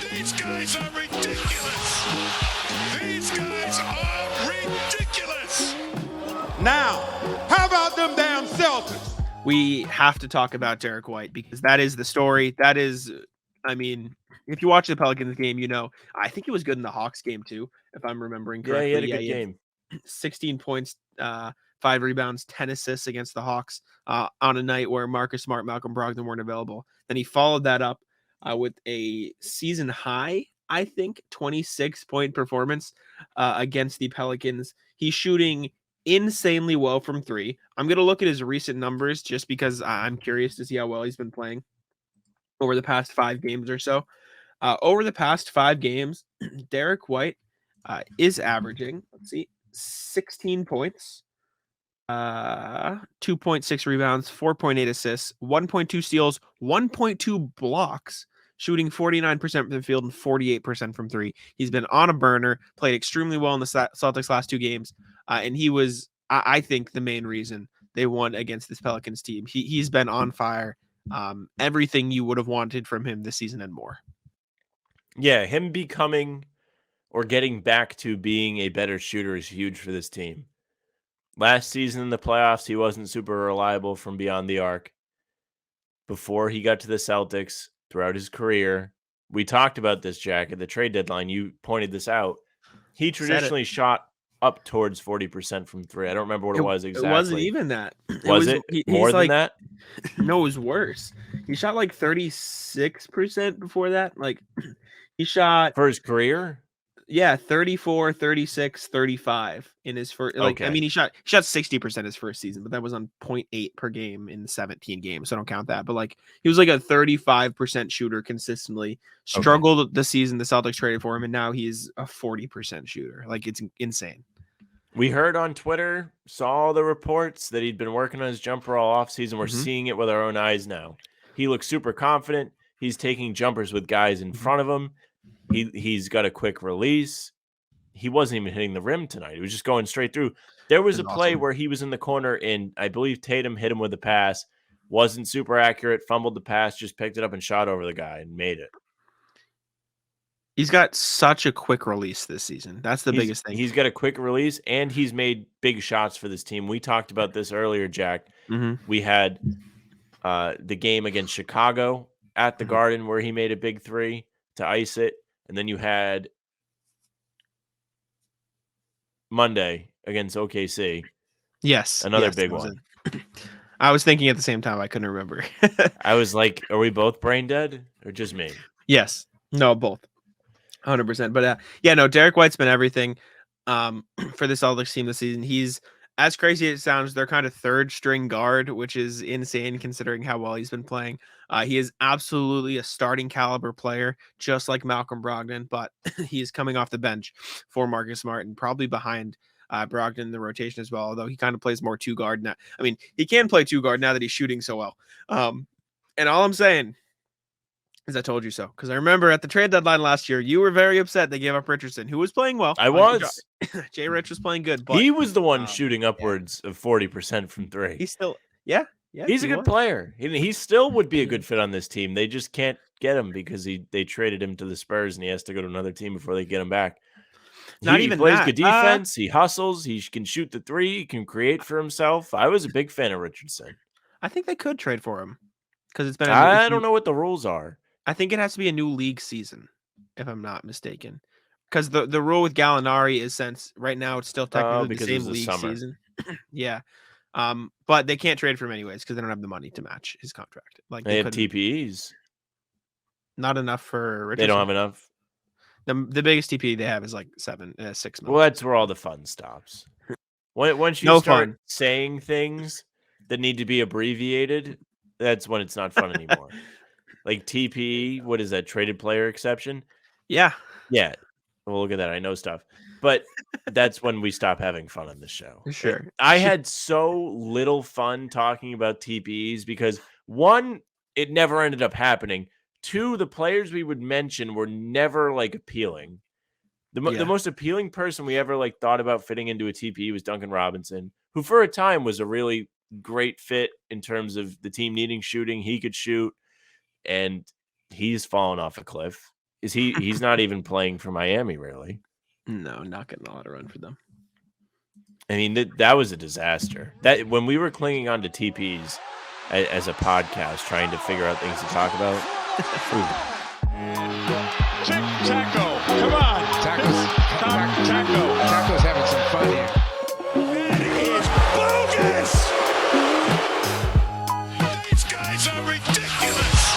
These guys are ridiculous. These guys are ridiculous. Now, how about them damn Celtics? We have to talk about Derrick White because that is the story. That is, I mean, if you watch the Pelicans game, you know, I think he was good in the Hawks game too, if I'm remembering correctly. Yeah, he had a good game. 16 points, 5 rebounds, 10 assists against the Hawks on a night where Marcus Smart, Malcolm Brogdon weren't available. Then he followed that up with a season high, I think, 26-point performance against the Pelicans. He's shooting insanely well from 3. I'm going to look at his recent numbers just because I'm curious to see how well he's been playing over the past 5 games or so. Over the past 5 games, Derrick White is averaging, 16 points, 2.6 rebounds, 4.8 assists, 1.2 steals, 1.2 blocks, shooting 49% from the field and 48% from 3. He's been on a burner, played extremely well in the Celtics last 2 games, and he was, I think, the main reason they won against this Pelicans team. He's been on fire. Everything you would have wanted from him this season and more. Yeah, him becoming or getting back to being a better shooter is huge for this team. Last season in the playoffs, he wasn't super reliable from beyond the arc. Before he got to the Celtics, throughout his career, we talked about this, Jack, at the trade deadline. You pointed this out. He traditionally shot up towards 40% from 3. I don't remember what it was exactly. It wasn't even that. Was it more than that? No, it was worse. He shot like 36% before that. Like, he shot for his career. Yeah, 34, 36, 35 in his first. Like, okay. I mean, he shot 60% his first season, but that was on 0.8 per game in 17 games, so I don't count that. But like, he was like a 35% shooter consistently. Struggled the season the Celtics traded for him, and now he's a 40% shooter. Like, it's insane. We heard on Twitter, saw the reports that he'd been working on his jumper all offseason. We're seeing it with our own eyes now. He looks super confident. He's taking jumpers with guys in front of him. He's got a quick release. He wasn't even hitting the rim tonight. He was just going straight through. There was a play where he was in the corner, and I believe Tatum hit him with a pass. Wasn't super accurate, fumbled the pass, just picked it up and shot over the guy and made it. He's got such a quick release this season. That's the biggest thing. He's got a quick release, and he's made big shots for this team. We talked about this earlier, Jack. We had the game against Chicago at the Garden where he made a big 3 to ice it. And then you had Monday against OKC. Yes. Another big one. I was thinking at the same time. I couldn't remember. I was like, are we both brain dead or just me? Yes. No, both. 100%. But yeah, no, Derrick White's been everything for the Celtics team this season. He's, as crazy as it sounds, they're kind of third string guard, which is insane considering how well he's been playing. He is absolutely a starting caliber player, just like Malcolm Brogdon, but he is coming off the bench for Marcus Smart and probably behind Brogdon in the rotation as well, although he kind of plays more 2 guard now. I mean, he can play 2 guard now that he's shooting so well. And all I'm saying is I told you so, because I remember at the trade deadline last year, you were very upset they gave up Richardson, who was playing well. I was. Jay Rich was playing good, but he was the one shooting upwards of 40% from 3. He's still, yeah, he's a good player. He still would be a good fit on this team. They just can't get him because they traded him to the Spurs, and he has to go to another team before they get him back. He plays good defense. He hustles. He can shoot the 3. He can create for himself. I was a big fan of Richardson. I think they could trade for him because it's been. I don't know what the rules are. I think it has to be a new league season, if I'm not mistaken. Because the rule with Gallinari is, since right now it's still technically the same league season. Yeah. But they can't trade for him anyways because they don't have the money to match his contract. Like they have TPEs. Not enough for Richardson. They don't have enough. The biggest TPE they have is like 6 million. Well, that's where all the fun stops. Once you start saying things that need to be abbreviated, that's when it's not fun anymore. Like TPE, what is that? Traded player exception? Yeah. Yeah. Well, look at that. I know stuff. But that's when we stop having fun on the show. Sure. I had so little fun talking about TPEs because, 1, it never ended up happening. 2, the players we would mention were never like appealing. The most appealing person we ever like thought about fitting into a TPE was Duncan Robinson, who for a time was a really great fit in terms of the team needing shooting. He could shoot. And he's fallen off a cliff. He's not even playing for Miami, really. No, not getting a lot of run for them. I mean, that was a disaster. That when we were clinging on to TPs as a podcast, trying to figure out things to talk about. Taco, come on. Taco's having some fun here. That is bogus. These guys are ridiculous.